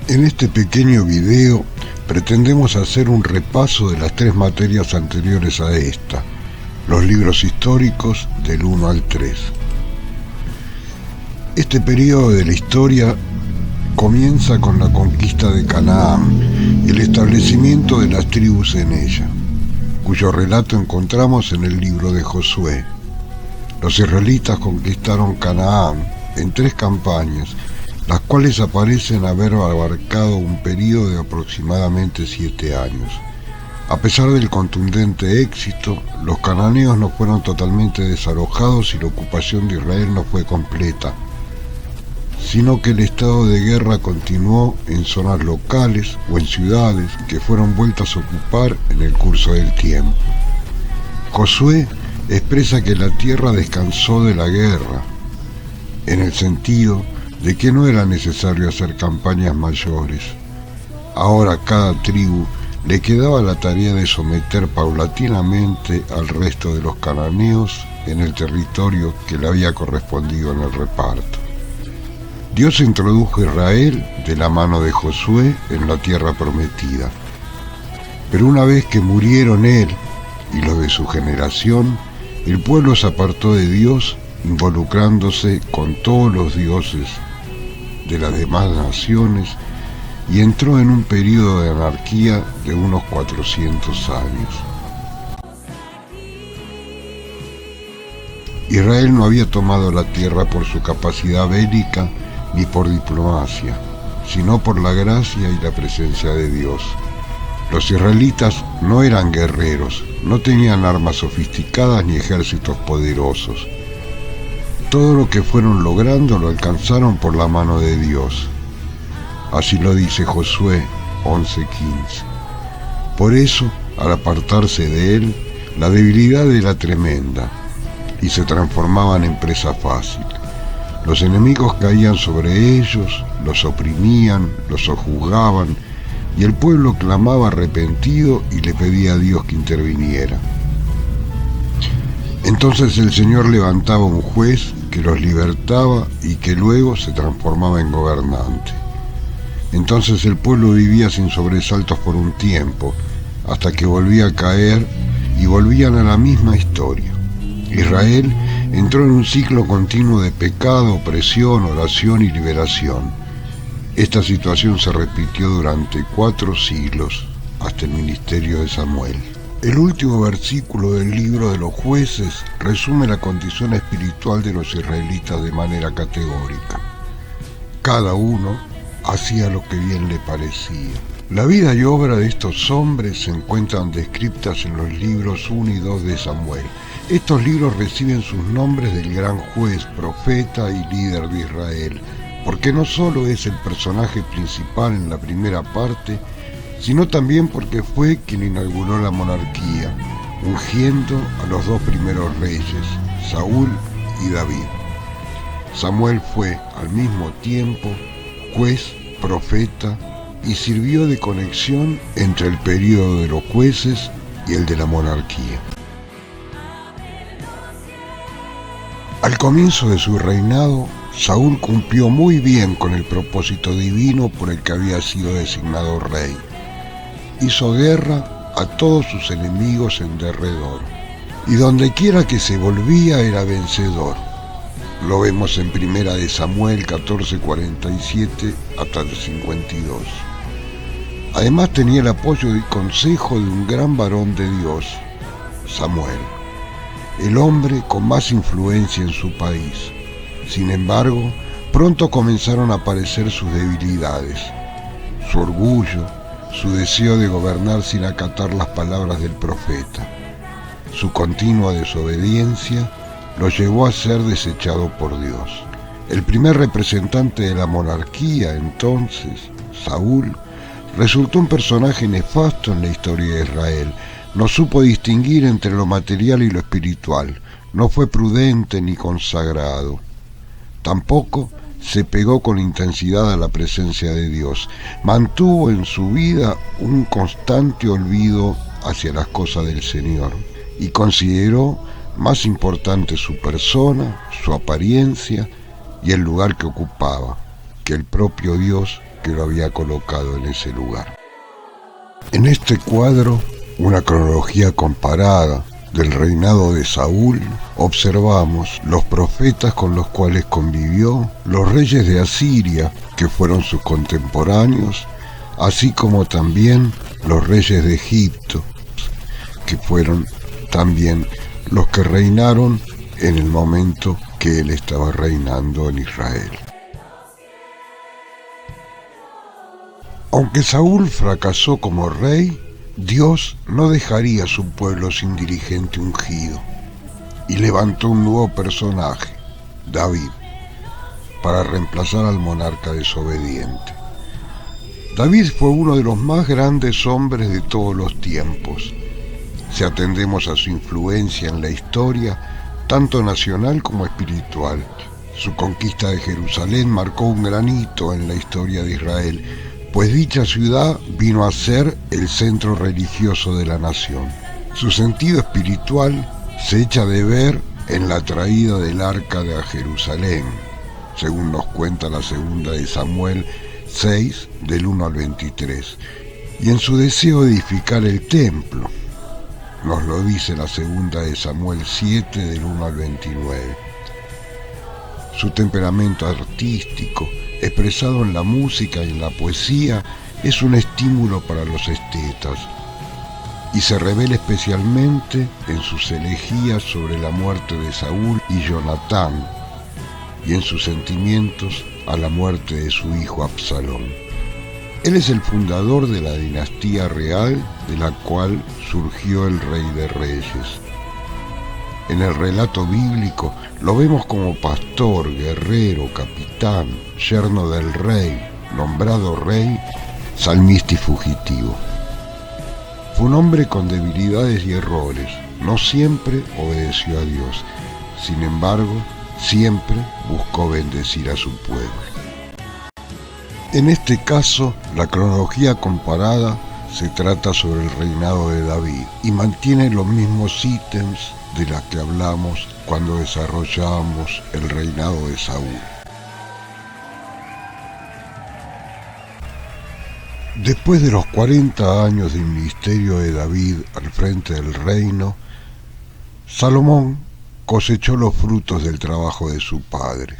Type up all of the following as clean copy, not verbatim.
En este pequeño video pretendemos hacer un repaso de las tres materias anteriores a esta, los libros históricos del 1 al 3. Este periodo de la historia comienza con la conquista de Canaán y el establecimiento de las tribus en ella, cuyo relato encontramos en el libro de Josué. Los israelitas conquistaron Canaán en 3 campañas, las cuales aparecen haber abarcado un periodo de aproximadamente 7 años. A pesar del contundente éxito, los cananeos no fueron totalmente desalojados y la ocupación de Israel no fue completa, sino que el estado de guerra continuó en zonas locales o en ciudades que fueron vueltas a ocupar en el curso del tiempo. Josué expresa que la tierra descansó de la guerra, en el sentido de que no era necesario hacer campañas mayores. Ahora a cada tribu le quedaba la tarea de someter paulatinamente al resto de los cananeos en el territorio que le había correspondido en el reparto. Dios introdujo a Israel de la mano de Josué en la tierra prometida. Pero una vez que murieron él y los de su generación, el pueblo se apartó de Dios, involucrándose con todos los dioses de las demás naciones, y entró en un periodo de anarquía de unos 400 años. Israel no había tomado la tierra por su capacidad bélica ni por diplomacia, sino por la gracia y la presencia de Dios. Los israelitas no eran guerreros, no tenían armas sofisticadas ni ejércitos poderosos. Todo lo que fueron logrando lo alcanzaron por la mano de Dios. Así lo dice Josué 11:15. Por eso, al apartarse de él, la debilidad era tremenda y se transformaban en presa fácil. Los enemigos caían sobre ellos, los oprimían, los sojuzgaban, y el pueblo clamaba arrepentido y le pedía a Dios que interviniera. Entonces el Señor levantaba un juez que los libertaba y que luego se transformaba en gobernante. Entonces el pueblo vivía sin sobresaltos por un tiempo, hasta que volvía a caer y volvían a la misma historia. Israel entró en un ciclo continuo de pecado, opresión, oración y liberación. Esta situación se repitió durante 4 siglos, hasta el ministerio de Samuel. El último versículo del libro de los Jueces resume la condición espiritual de los israelitas de manera categórica. Cada uno hacía lo que bien le parecía. La vida y obra de estos hombres se encuentran descritas en los libros 1 y 2 de Samuel. Estos libros reciben sus nombres del gran juez, profeta y líder de Israel, porque no solo es el personaje principal en la primera parte, sino también porque fue quien inauguró la monarquía, ungiendo a los 2 primeros reyes, Saúl y David. Samuel fue al mismo tiempo juez, profeta, y sirvió de conexión entre el período de los jueces y el de la monarquía. Al comienzo de su reinado, Saúl cumplió muy bien con el propósito divino por el que había sido designado rey. Hizo guerra a todos sus enemigos en derredor, y donde quiera que se volvía era vencedor. Lo vemos en Primera de Samuel 14:47 hasta el 52. Además tenía el apoyo y consejo de un gran varón de Dios, Samuel, el hombre con más influencia en su país. Sin embargo, pronto comenzaron a aparecer sus debilidades, su orgullo, su deseo de gobernar sin acatar las palabras del profeta. Su continua desobediencia lo llevó a ser desechado por Dios. El primer representante de la monarquía, entonces, Saúl, resultó un personaje nefasto en la historia de Israel. No supo distinguir entre lo material y lo espiritual. No fue prudente ni consagrado. Tampoco se pegó con intensidad a la presencia de Dios. Mantuvo en su vida un constante olvido hacia las cosas del Señor y consideró más importante su persona, su apariencia y el lugar que ocupaba, que el propio Dios que lo había colocado en ese lugar. En este cuadro, una cronología comparada del reinado de Saúl, observamos los profetas con los cuales convivió, los reyes de Asiria, que fueron sus contemporáneos, así como también los reyes de Egipto, que fueron también los que reinaron en el momento que él estaba reinando en Israel. Aunque Saúl fracasó como rey, Dios no dejaría a su pueblo sin dirigente ungido y levantó un nuevo personaje, David, para reemplazar al monarca desobediente. David fue uno de los más grandes hombres de todos los tiempos, si atendemos a su influencia en la historia, tanto nacional como espiritual. Su conquista de Jerusalén marcó un gran hito en la historia de Israel, pues dicha ciudad vino a ser el centro religioso de la nación. Su sentido espiritual se echa de ver en la traída del arca de Jerusalén, según nos cuenta la segunda de Samuel 6, del 1 al 23, y en su deseo de edificar el templo, nos lo dice la segunda de Samuel 7, del 1 al 29. Su temperamento artístico, expresado en la música y en la poesía, es un estímulo para los estetas, y se revela especialmente en sus elegías sobre la muerte de Saúl y Jonatán, y en sus sentimientos a la muerte de su hijo Absalón. Él es el fundador de la dinastía real de la cual surgió el Rey de Reyes. En el relato bíblico lo vemos como pastor, guerrero, capitán, yerno del rey, nombrado rey, salmista y fugitivo. Fue un hombre con debilidades y errores, no siempre obedeció a Dios, sin embargo, siempre buscó bendecir a su pueblo. En este caso, la cronología comparada se trata sobre el reinado de David y mantiene los mismos ítems de los que hablamos cuando desarrollamos el reinado de Saúl. Después de los 40 años de ministerio de David al frente del reino, Salomón cosechó los frutos del trabajo de su padre.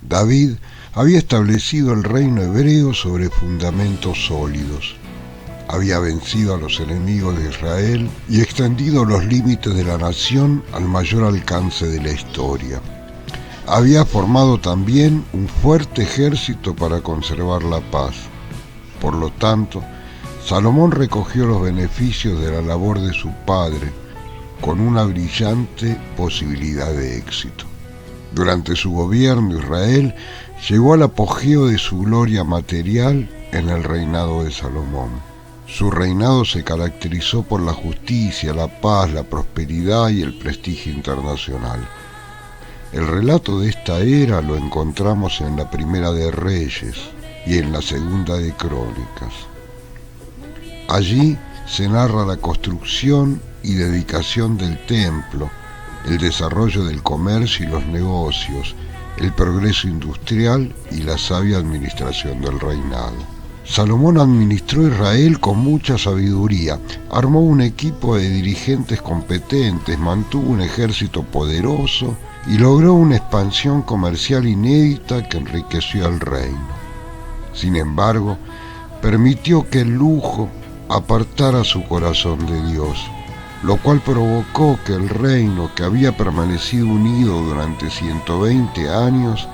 David había establecido el reino hebreo sobre fundamentos sólidos. Había vencido a los enemigos de Israel y extendido los límites de la nación al mayor alcance de la historia. Había formado también un fuerte ejército para conservar la paz. Por lo tanto, Salomón recogió los beneficios de la labor de su padre con una brillante posibilidad de éxito. Durante su gobierno, Israel llegó al apogeo de su gloria material en el reinado de Salomón. Su reinado se caracterizó por la justicia, la paz, la prosperidad y el prestigio internacional. El relato de esta era lo encontramos en la Primera de Reyes y en la Segunda de Crónicas. Allí se narra la construcción y dedicación del templo, el desarrollo del comercio y los negocios, el progreso industrial y la sabia administración del reinado. Salomón administró Israel con mucha sabiduría, armó un equipo de dirigentes competentes, mantuvo un ejército poderoso y logró una expansión comercial inédita que enriqueció al reino. Sin embargo, permitió que el lujo apartara su corazón de Dios, lo cual provocó que el reino, que había permanecido unido durante 120 años,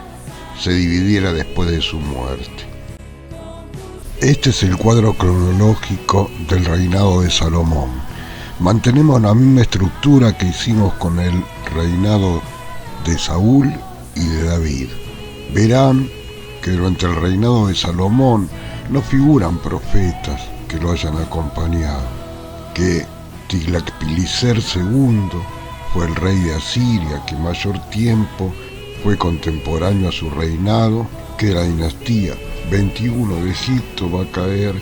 se dividiera después de su muerte. Este es el cuadro cronológico del reinado de Salomón. Mantenemos la misma estructura que hicimos con el reinado de Saúl y de David. Verán que durante el reinado de Salomón no figuran profetas que lo hayan acompañado, que Tiglat-Pileser II fue el rey de Asiria que mayor tiempo fue contemporáneo a su reinado, que la dinastía 21 de Egipto va a caer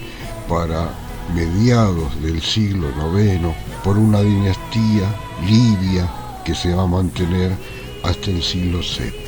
para mediados del siglo IX por una dinastía libia que se va a mantener hasta el siglo VII.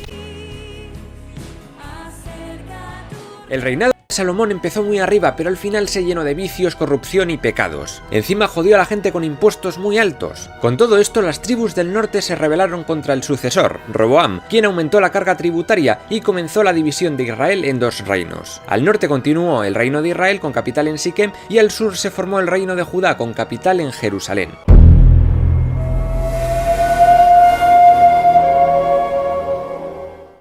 El reinado de Salomón empezó muy arriba, pero al final se llenó de vicios, corrupción y pecados. Encima jodió a la gente con impuestos muy altos. Con todo esto, las tribus del norte se rebelaron contra el sucesor, Roboam, quien aumentó la carga tributaria y comenzó la división de Israel en dos reinos. Al norte continuó el reino de Israel con capital en Siquem y al sur se formó el reino de Judá con capital en Jerusalén.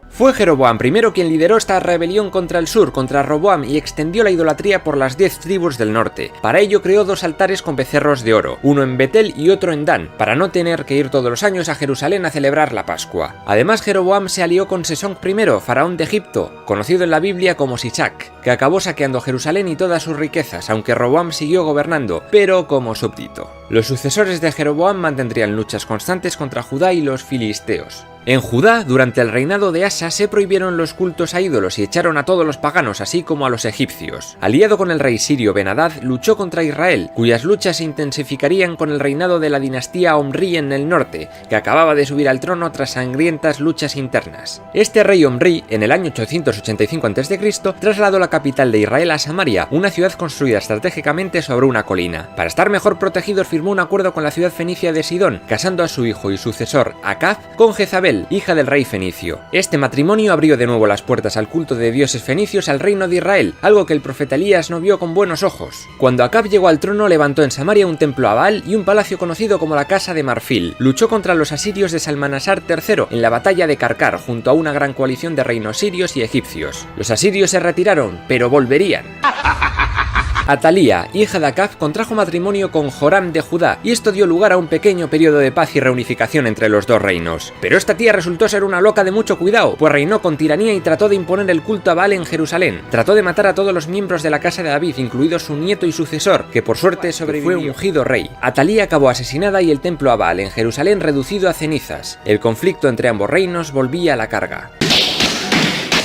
Fue Jeroboam I quien lideró esta rebelión contra el sur, contra Roboam, y extendió la idolatría por las 10 tribus del norte. Para ello creó 2 altares con becerros de oro, uno en Betel y otro en Dan, para no tener que ir todos los años a Jerusalén a celebrar la Pascua. Además, Jeroboam se alió con Sesong I, faraón de Egipto, conocido en la Biblia como Sisac, que acabó saqueando Jerusalén y todas sus riquezas, aunque Roboam siguió gobernando, pero como súbdito. Los sucesores de Jeroboam mantendrían luchas constantes contra Judá y los filisteos. En Judá, durante el reinado de Asa, se prohibieron los cultos a ídolos y echaron a todos los paganos, así como a los egipcios. Aliado con el rey sirio Ben-Hadad, luchó contra Israel, cuyas luchas se intensificarían con el reinado de la dinastía Omri en el norte, que acababa de subir al trono tras sangrientas luchas internas. Este rey Omri, en el año 885 a.C., trasladó la capital de Israel a Samaria, una ciudad construida estratégicamente sobre una colina. Para estar mejor protegidos, firmó un acuerdo con la ciudad fenicia de Sidón, casando a su hijo y sucesor, Acab, con Jezabel, hija del rey fenicio. Este matrimonio abrió de nuevo las puertas al culto de dioses fenicios al reino de Israel, algo que el profeta Elías no vio con buenos ojos. Cuando Acab llegó al trono, levantó en Samaria un templo a Baal y un palacio conocido como la Casa de Marfil. Luchó contra los asirios de Salmanasar III en la batalla de Karkar, junto a una gran coalición de reinos sirios y egipcios. Los asirios se retiraron, pero volverían. Atalía, hija de Acab, contrajo matrimonio con Joram de Judá, y esto dio lugar a un pequeño periodo de paz y reunificación entre los dos reinos. Pero esta tía resultó ser una loca de mucho cuidado, pues reinó con tiranía y trató de imponer el culto a Baal en Jerusalén. Trató de matar a todos los miembros de la casa de David, incluido su nieto y sucesor, que por suerte sobrevivió. Fue ungido rey. Atalía acabó asesinada y el templo a Baal en Jerusalén reducido a cenizas. El conflicto entre ambos reinos volvía a la carga.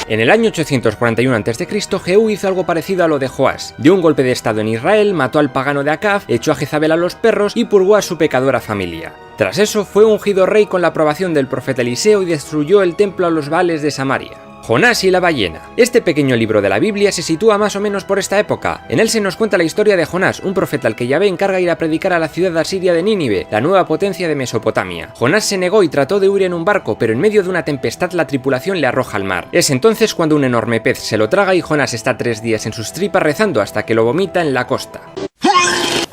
En el año 841 a.C., Jehú hizo algo parecido a lo de Joás. Dio un golpe de estado en Israel, mató al pagano de Acab, echó a Jezabel a los perros y purgó a su pecadora familia. Tras eso, fue ungido rey con la aprobación del profeta Eliseo y destruyó el templo a los Baales de Samaria. Jonás y la ballena. Este pequeño libro de la Biblia se sitúa más o menos por esta época. En él se nos cuenta la historia de Jonás, un profeta al que Yahvé encarga ir a predicar a la ciudad asiria de Nínive, la nueva potencia de Mesopotamia. Jonás se negó y trató de huir en un barco, pero en medio de una tempestad la tripulación le arroja al mar. Es entonces cuando un enorme pez se lo traga y Jonás está 3 días en sus tripas rezando hasta que lo vomita en la costa.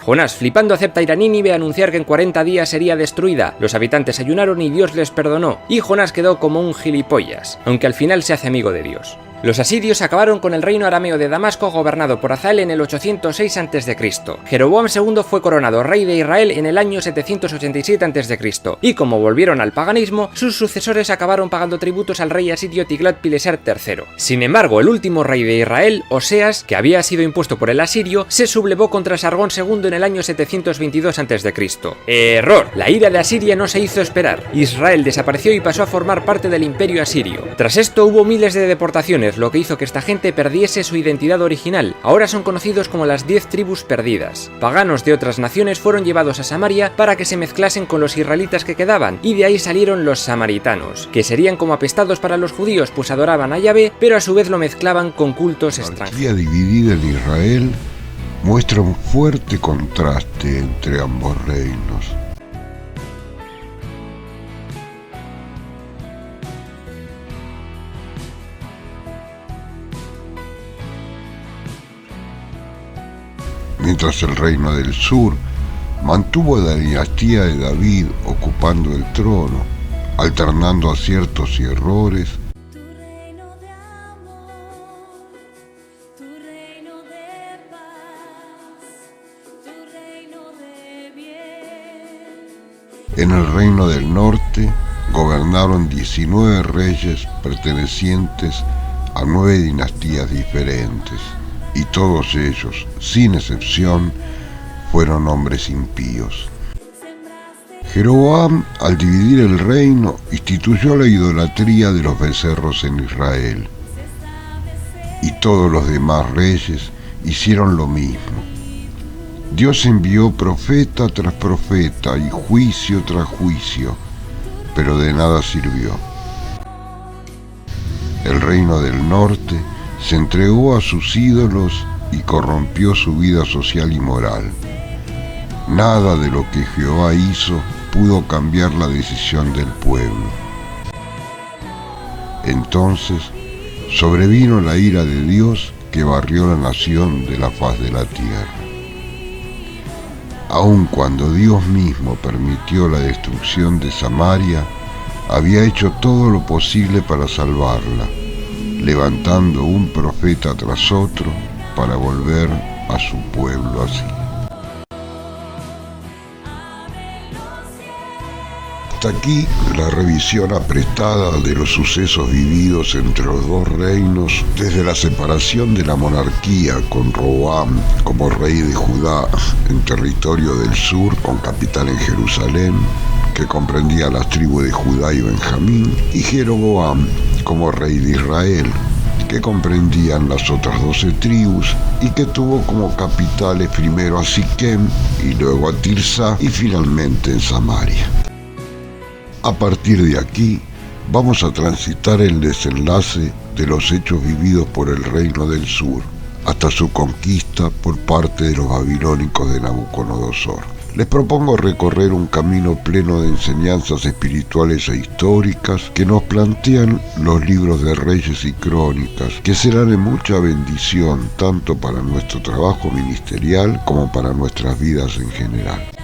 Jonás, flipando, acepta ir a Nínive a anunciar que en 40 días sería destruida. Los habitantes ayunaron y Dios les perdonó, y Jonás quedó como un gilipollas, aunque al final se hace amigo de Dios. Los asirios acabaron con el reino arameo de Damasco, gobernado por Hazael en el 806 a.C. Jeroboam II fue coronado rey de Israel en el año 787 a.C. y como volvieron al paganismo, sus sucesores acabaron pagando tributos al rey asirio Tiglat-Pileser III. Sin embargo, el último rey de Israel, Oseas, que había sido impuesto por el asirio, se sublevó contra Sargón II en el año 722 a.C. ¡Error! La ira de Asiria no se hizo esperar. Israel desapareció y pasó a formar parte del imperio asirio. Tras esto hubo miles de deportaciones, lo que hizo que esta gente perdiese su identidad original. Ahora son conocidos como las 10 tribus perdidas. Paganos de otras naciones fueron llevados a Samaria para que se mezclasen con los israelitas que quedaban, y de ahí salieron los samaritanos, que serían como apestados para los judíos, pues adoraban a Yahvé, pero a su vez lo mezclaban con cultos extranjeros. La dividida en Israel muestra un fuerte contraste entre ambos reinos. Mientras el reino del sur mantuvo la dinastía de David ocupando el trono, alternando aciertos y errores, en el reino del norte gobernaron 19 reyes pertenecientes a 9 dinastías diferentes. Y todos ellos, sin excepción, fueron hombres impíos. Jeroboam, al dividir el reino, instituyó la idolatría de los becerros en Israel. Y todos los demás reyes hicieron lo mismo. Dios envió profeta tras profeta y juicio tras juicio, pero de nada sirvió. El reino del norte se entregó a sus ídolos y corrompió su vida social y moral. Nada de lo que Jehová hizo pudo cambiar la decisión del pueblo. Entonces sobrevino la ira de Dios que barrió la nación de la faz de la tierra. Aun cuando Dios mismo permitió la destrucción de Samaria, había hecho todo lo posible para salvarla, levantando un profeta tras otro para volver a su pueblo así. Hasta aquí la revisión apretada de los sucesos vividos entre los dos reinos desde la separación de la monarquía con Roboam como rey de Judá en territorio del sur con capital en Jerusalén, que comprendía las tribus de Judá y Benjamín, y Jeroboam como rey de Israel, que comprendían las otras 12 tribus y que tuvo como capitales primero a Siquem y luego a Tirsá y finalmente en Samaria. A partir de aquí, vamos a transitar el desenlace de los hechos vividos por el reino del sur, hasta su conquista por parte de los babilónicos de Nabucodonosor. Les propongo recorrer un camino pleno de enseñanzas espirituales e históricas que nos plantean los libros de Reyes y Crónicas, que serán de mucha bendición tanto para nuestro trabajo ministerial como para nuestras vidas en general.